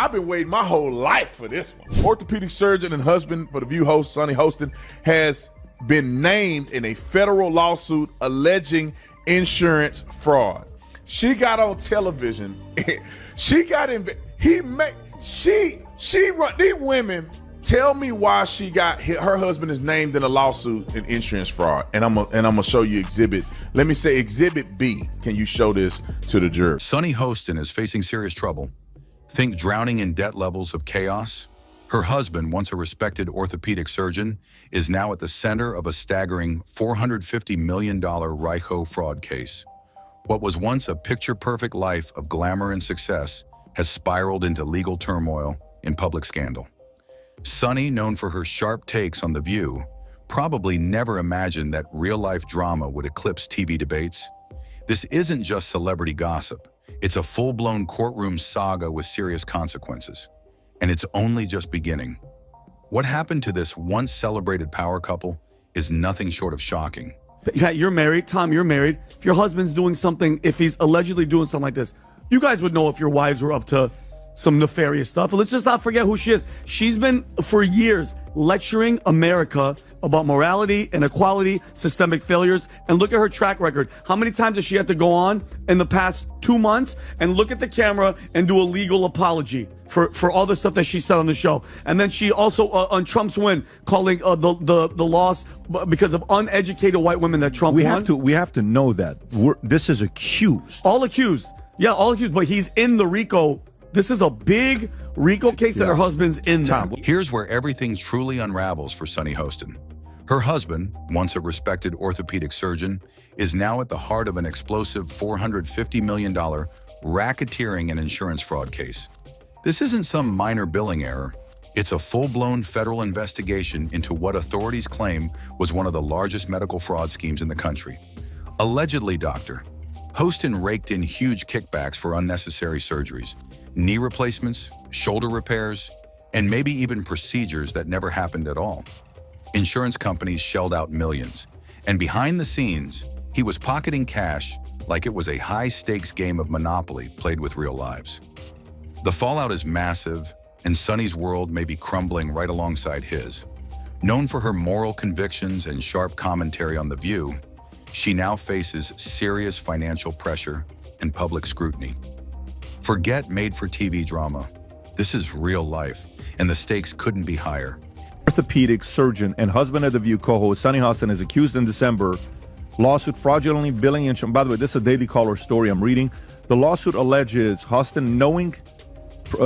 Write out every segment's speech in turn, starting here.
I've been waiting my whole life for this one. Orthopedic surgeon and husband for The View host, Sonny Hostin, has been named in a federal lawsuit alleging insurance fraud. She got on television. She got in. She run. These women tell me why her husband is named in a lawsuit in insurance fraud. And I'm gonna show you exhibit. Let me say exhibit B. Can you show this to the jury? Sonny Hostin is facing serious trouble. Think drowning in debt levels of chaos? Her husband, once a respected orthopedic surgeon, is now at the center of a staggering $450 million RICO fraud case. What was once a picture-perfect life of glamour and success has spiraled into legal turmoil and public scandal. Sonny, known for her sharp takes on The View, probably never imagined that real-life drama would eclipse TV debates. This isn't just celebrity gossip. It's a full-blown courtroom saga with serious consequences. And it's only just beginning. What happened to this once celebrated power couple is nothing short of shocking. Yeah, you're married. Tom, you're married. If your husband's doing something, if he's allegedly doing something like this, you guys would know if your wives were up to some nefarious stuff. Let's just not forget who she is. She's been, for years, lecturing America about morality, inequality, systemic failures, and look at her track record. How many times has she had to go on in the past 2 months and look at the camera and do a legal apology for all the stuff that she said on the show? And then she also, on Trump's win, calling the loss because of uneducated white women that Trump won. We have to know that. This is accused. All accused. Yeah, all accused, but he's in the RICO. This is a big RICO case that her husband's in there. Here's where everything truly unravels for Sonny Hostin. Her husband, once a respected orthopedic surgeon, is now at the heart of an explosive $450 million racketeering and insurance fraud case. This isn't some minor billing error. It's a full-blown federal investigation into what authorities claim was one of the largest medical fraud schemes in the country. Allegedly, Dr. Hostin raked in huge kickbacks for unnecessary surgeries, knee replacements, shoulder repairs, and maybe even procedures that never happened at all. Insurance companies shelled out millions, and behind the scenes, he was pocketing cash like it was a high-stakes game of Monopoly played with real lives. The fallout is massive, and Sonny's world may be crumbling right alongside his. Known for her moral convictions and sharp commentary on The View, she now faces serious financial pressure and public scrutiny. Forget made-for-TV drama. This is real life, and the stakes couldn't be higher. Orthopedic surgeon and husband of The View co-host Sonny Hostin is accused in December lawsuit fraudulently billing insurance. By the way, this is a Daily Caller story I'm reading. The lawsuit alleges Hostin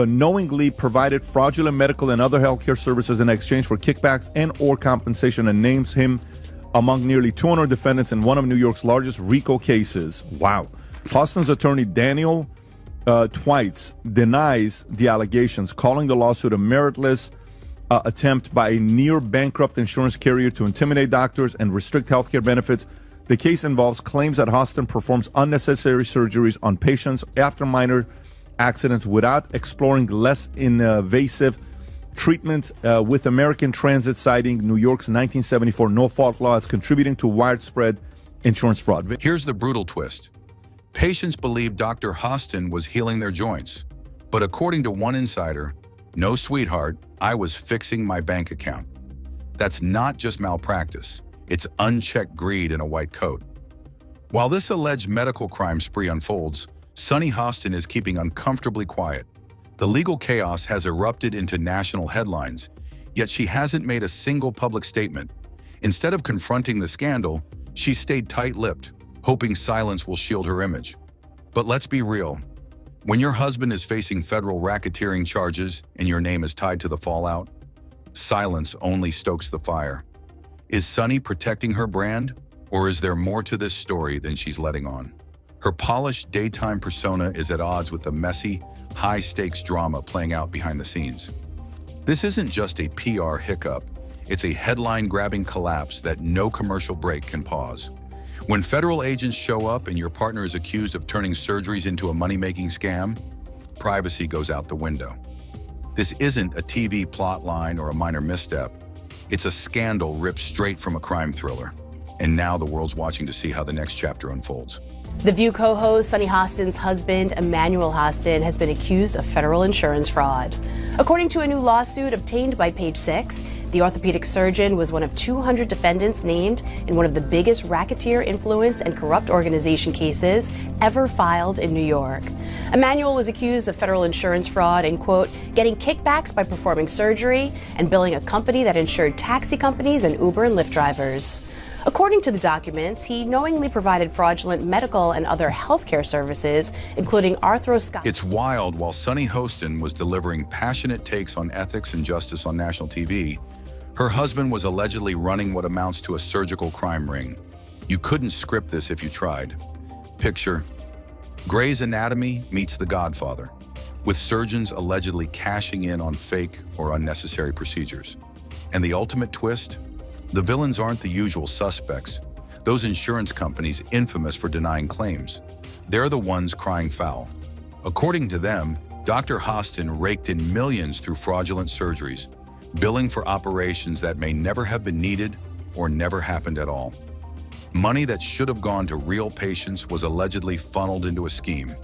knowingly provided fraudulent medical and other healthcare services in exchange for kickbacks and or compensation, and names him among nearly 200 defendants in one of New York's largest RICO cases. Wow. Hostin's attorney Daniel Twites denies the allegations, calling the lawsuit a meritless attempt by a near-bankrupt insurance carrier to intimidate doctors and restrict healthcare benefits. The case involves claims that Hostin performs unnecessary surgeries on patients after minor accidents without exploring less invasive treatments, with American Transit citing New York's 1974 no-fault law as contributing to widespread insurance fraud. Here's the brutal twist. Patients believed Dr. Hostin was healing their joints, but according to one insider, no, sweetheart, I was fixing my bank account. That's not just malpractice. It's unchecked greed in a white coat. While this alleged medical crime spree unfolds, Sonny Hostin is keeping uncomfortably quiet. The legal chaos has erupted into national headlines, yet she hasn't made a single public statement. Instead of confronting the scandal, she stayed tight-lipped, hoping silence will shield her image. But let's be real. When your husband is facing federal racketeering charges and your name is tied to the fallout, silence only stokes the fire. Is Sonny protecting her brand, or is there more to this story than she's letting on? Her polished daytime persona is at odds with the messy, high-stakes drama playing out behind the scenes. This isn't just a PR hiccup, it's a headline-grabbing collapse that no commercial break can pause. When federal agents show up and your partner is accused of turning surgeries into a money-making scam, privacy goes out the window. This isn't a TV plotline or a minor misstep. It's a scandal ripped straight from a crime thriller. And now the world's watching to see how the next chapter unfolds. The View co-host Sunny Hostin's husband, Emmanuel Hostin, has been accused of federal insurance fraud. According to a new lawsuit obtained by Page Six, the orthopedic surgeon was one of 200 defendants named in one of the biggest racketeer influence and corrupt organization cases ever filed in New York. Emmanuel was accused of federal insurance fraud and, quote, getting kickbacks by performing surgery and billing a company that insured taxi companies and Uber and Lyft drivers. According to the documents, he knowingly provided fraudulent medical and other healthcare services, including arthroscopy. It's wild. While Sunny Hostin was delivering passionate takes on ethics and justice on national TV, her husband was allegedly running what amounts to a surgical crime ring. You couldn't script this if you tried. Picture: Grey's Anatomy meets The Godfather, with surgeons allegedly cashing in on fake or unnecessary procedures. And the ultimate twist? The villains aren't the usual suspects, those insurance companies infamous for denying claims. They're the ones crying foul. According to them, Dr. Hostin raked in millions through fraudulent surgeries, billing for operations that may never have been needed or never happened at all. Money that should have gone to real patients was allegedly funneled into a scheme.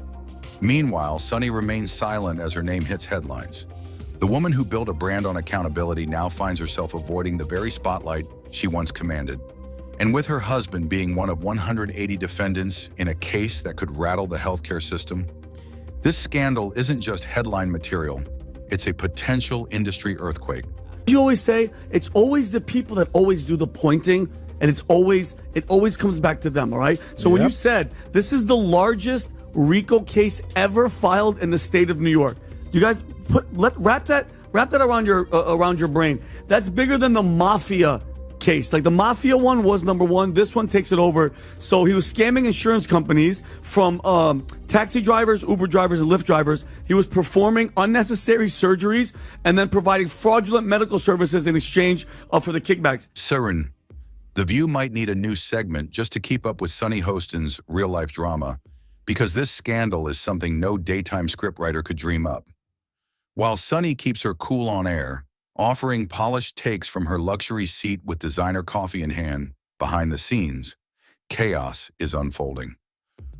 Meanwhile, Sunny remains silent as her name hits headlines. The woman who built a brand on accountability now finds herself avoiding the very spotlight she once commanded. And with her husband being one of 180 defendants in a case that could rattle the healthcare system, this scandal isn't just headline material, it's a potential industry earthquake. You always say it's always the people that always do the pointing, and it always comes back to them, all right? So when you said this is the largest RICO case ever filed in the state of New York, you guys wrap that around your brain. That's bigger than the mafia case. Like the mafia one was number one. This one takes it over. So he was scamming insurance companies from taxi drivers, Uber drivers, and Lyft drivers. He was performing unnecessary surgeries and then providing fraudulent medical services in exchange for the kickbacks. Siren, The View might need a new segment just to keep up with Sunny Hostin's real-life drama, because this scandal is something no daytime scriptwriter could dream up. While Sunny keeps her cool on air, offering polished takes from her luxury seat with designer coffee in hand, behind the scenes, chaos is unfolding.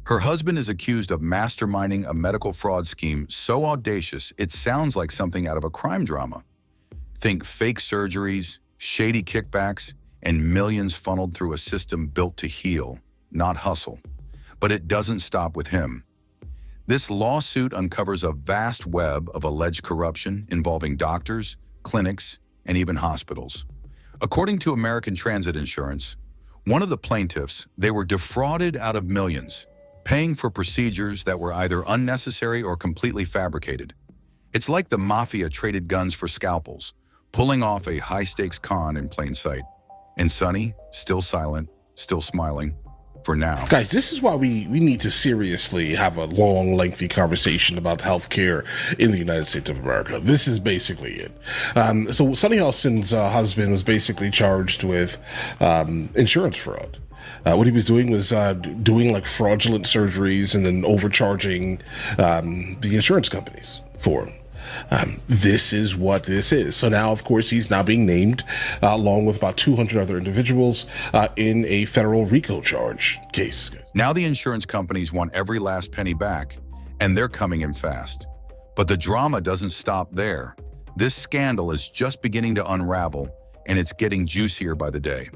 Her husband is accused of masterminding a medical fraud scheme so audacious it sounds like something out of a crime drama. Think fake surgeries, shady kickbacks, and millions funneled through a system built to heal, not hustle. But it doesn't stop with him. This lawsuit uncovers a vast web of alleged corruption involving doctors, clinics, and even hospitals. According to American Transit Insurance, one of the plaintiffs, they were defrauded out of millions, paying for procedures that were either unnecessary or completely fabricated. It's like the mafia traded guns for scalpels, pulling off a high-stakes con in plain sight. And Sunny, still silent, still smiling, for now. Guys, this is why we need to seriously have a long, lengthy conversation about healthcare in the United States of America. This is basically it. So Sunny Hostin's husband was basically charged with insurance fraud. What he was doing was doing like fraudulent surgeries and then overcharging the insurance companies for him. This is what this is. So now, of course, he's now being named along with about 200 other individuals in a federal RICO charge case. Now the insurance companies want every last penny back, and they're coming in fast. But the drama doesn't stop there. This scandal is just beginning to unravel, and it's getting juicier by the day.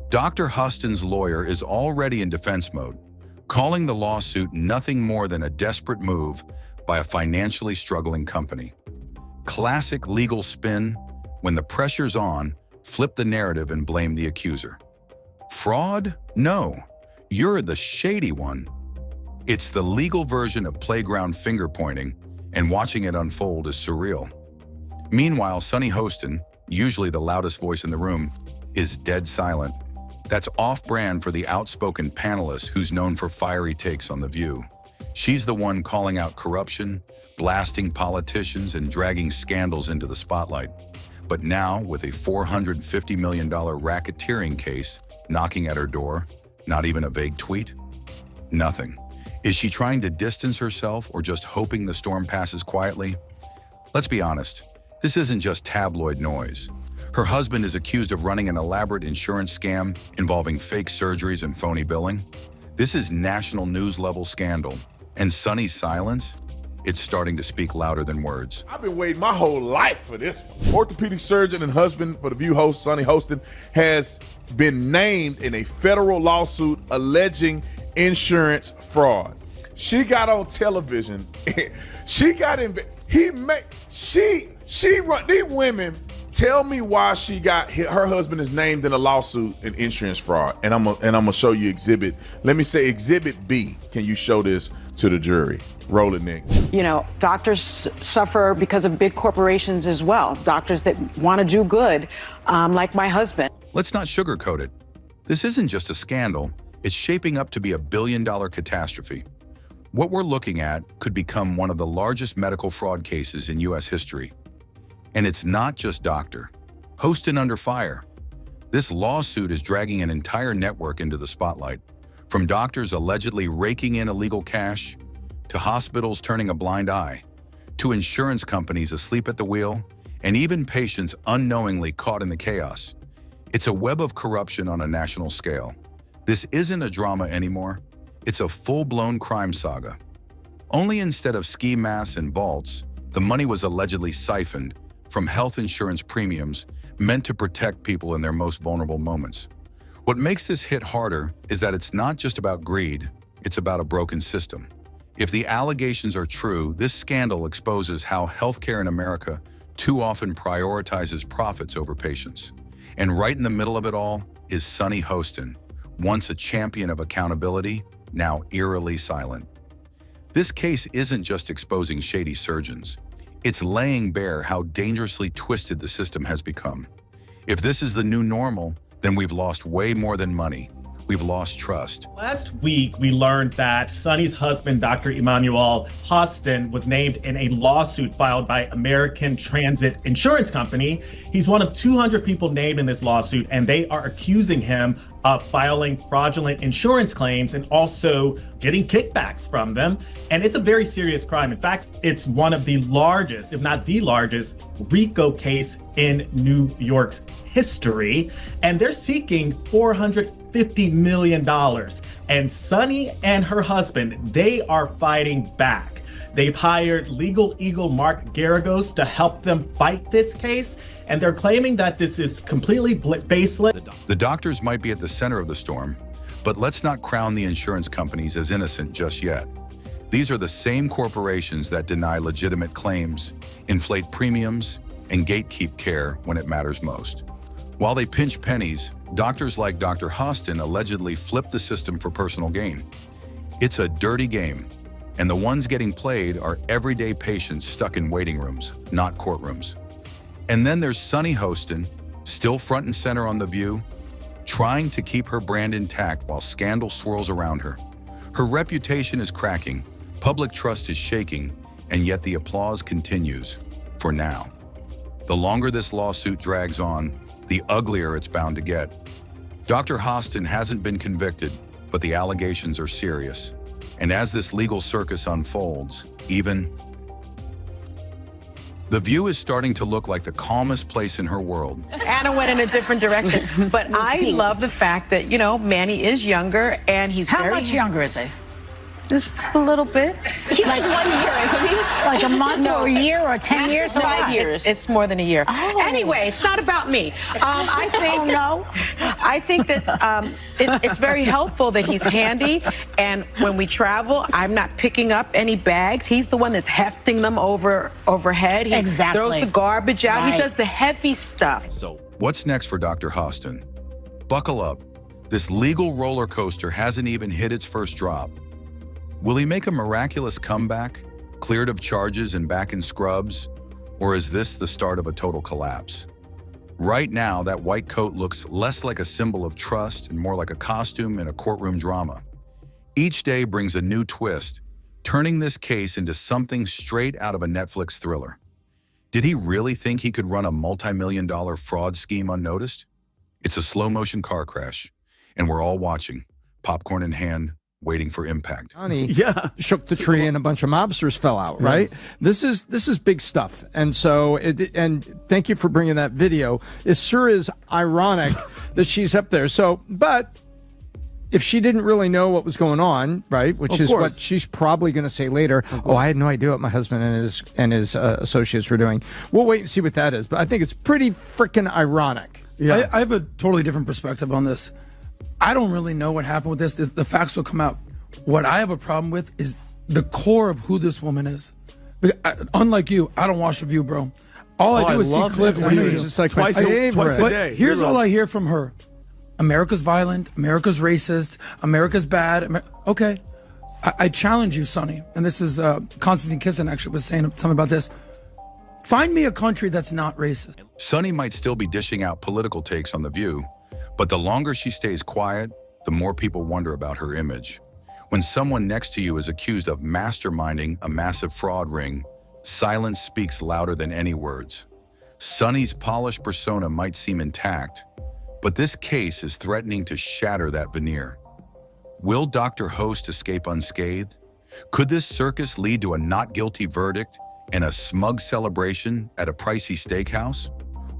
Dr. Hostin's lawyer is already in defense mode, calling the lawsuit nothing more than a desperate move by a financially struggling company. Classic legal spin: when the pressure's on, flip the narrative and blame the accuser. Fraud? No, you're the shady one. It's the legal version of playground finger-pointing, and watching it unfold is surreal. Meanwhile, Sunny Hostin, usually the loudest voice in the room, is dead silent. That's off-brand for the outspoken panelist who's known for fiery takes on The View. She's the one calling out corruption, blasting politicians, and dragging scandals into the spotlight. But now, with a $450 million racketeering case knocking at her door, not even a vague tweet? Nothing. Is she trying to distance herself or just hoping the storm passes quietly? Let's be honest, this isn't just tabloid noise. Her husband is accused of running an elaborate insurance scam involving fake surgeries and phony billing. This is national news level scandal. And Sonny's silence? It's starting to speak louder than words. I've been waiting my whole life for this one. Orthopedic surgeon and husband for the View host, Sonny Hostin, has been named in a federal lawsuit alleging insurance fraud. She got on television. She got in. She run these women. Tell me why she got her husband is named in a lawsuit in insurance fraud, and I'm gonna show you exhibit. Let me say exhibit B. Can you show this to the jury? Roll it, Nick. You know, doctors suffer because of big corporations as well. Doctors that want to do good, like my husband. Let's not sugarcoat it. This isn't just a scandal. It's shaping up to be a billion-dollar catastrophe. What we're looking at could become one of the largest medical fraud cases in U.S. history. And it's not just Dr. Hostin under fire. This lawsuit is dragging an entire network into the spotlight, from doctors allegedly raking in illegal cash, to hospitals turning a blind eye, to insurance companies asleep at the wheel, and even patients unknowingly caught in the chaos. It's a web of corruption on a national scale. This isn't a drama anymore. It's a full-blown crime saga. Only instead of ski masks and vaults, the money was allegedly siphoned from health insurance premiums meant to protect people in their most vulnerable moments. What makes this hit harder is that it's not just about greed, it's about a broken system. If the allegations are true, this scandal exposes how healthcare in America too often prioritizes profits over patients. And right in the middle of it all is Sonny Hostin, once a champion of accountability, now eerily silent. This case isn't just exposing shady surgeons. It's laying bare how dangerously twisted the system has become. If this is the new normal, then we've lost way more than money. We've lost trust. Last week, we learned that Sonny's husband, Dr. Emmanuel Hostin, was named in a lawsuit filed by American Transit Insurance Company. He's one of 200 people named in this lawsuit, and they are accusing him of filing fraudulent insurance claims and also getting kickbacks from them. And it's a very serious crime. In fact, it's one of the largest, if not the largest, RICO case in New York's history. And they're seeking $450 million. And Sonny and her husband, they are fighting back. They've hired legal eagle Mark Garagos to help them fight this case, and they're claiming that this is completely baseless. The doctors might be at the center of the storm, but let's not crown the insurance companies as innocent just yet. These are the same corporations that deny legitimate claims, inflate premiums, and gatekeep care when it matters most. While they pinch pennies, doctors like Dr. Hostin allegedly flip the system for personal gain. It's a dirty game. And the ones getting played are everyday patients stuck in waiting rooms, not courtrooms. And then there's Sonny Hostin, still front and center on The View, trying to keep her brand intact while scandal swirls around her. Her reputation is cracking, public trust is shaking, and yet the applause continues, for now. The longer this lawsuit drags on, the uglier it's bound to get. Dr. Hostin hasn't been convicted, but the allegations are serious. And as this legal circus unfolds, even The View is starting to look like the calmest place in her world. Anna went in a different direction. But I love the fact that, you know, Manny is younger and he's How much younger is he? Just a little bit. He's like 1 year, isn't he? Like a month or a year or 10 years? 5 years. It's more than a year. Oh. Anyway, it's not about me. I think. Oh, no. I think that it's very helpful that he's handy, and when we travel, I'm not picking up any bags. He's the one that's hefting them overhead. He Exactly. throws the garbage out. Right. He does the heavy stuff. What's next for Dr. Hostin? Buckle up. This legal roller coaster hasn't even hit its first drop. Will he make a miraculous comeback, cleared of charges and back in scrubs? Or is this the start of a total collapse? Right now, that white coat looks less like a symbol of trust and more like a costume in a courtroom drama. Each day brings a new twist, turning this case into something straight out of a Netflix thriller. Did he really think he could run a multi-million-dollar fraud scheme unnoticed? It's a slow-motion car crash, and we're all watching, popcorn in hand, waiting for impact. Honey shook the tree and a bunch of mobsters fell out, right? This is big stuff. And so, and thank you for bringing that video. It sure is ironic that she's up there. So, but if she didn't really know what was going on, right, which is what she's probably going to say later, oh, I had no idea what my husband and his associates were doing. We'll wait and see what that is. But I think it's pretty freaking ironic. Yeah. I have a totally different perspective on this. I don't really know what happened with this. The facts will come out. What I have a problem with is the core of who this woman is. Unlike you, I don't watch The View, bro. All I do is see clips. It's like twice a day. Here's all I hear from her. America's violent. America's racist. America's bad. Okay. I challenge you, Sonny. And this is Constantine Kissen actually was saying something about this. Find me a country that's not racist. Sonny might still be dishing out political takes on The View, but the longer she stays quiet, the more people wonder about her image. When someone next to you is accused of masterminding a massive fraud ring, silence speaks louder than any words. Sonny's polished persona might seem intact, but this case is threatening to shatter that veneer. Will Dr. Host escape unscathed? Could this circus lead to a not guilty verdict and a smug celebration at a pricey steakhouse?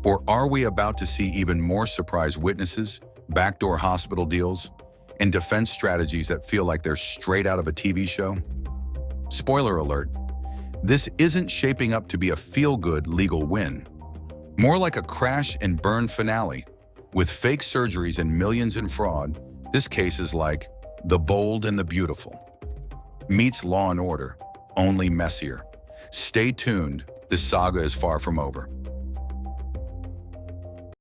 Or are we about to see even more surprise witnesses, backdoor hospital deals, and defense strategies that feel like they're straight out of a TV show? Spoiler alert, this isn't shaping up to be a feel-good legal win. More like a crash and burn finale. With fake surgeries and millions in fraud, this case is like The Bold and the Beautiful. Meets Law and Order, only messier. Stay tuned, this saga is far from over.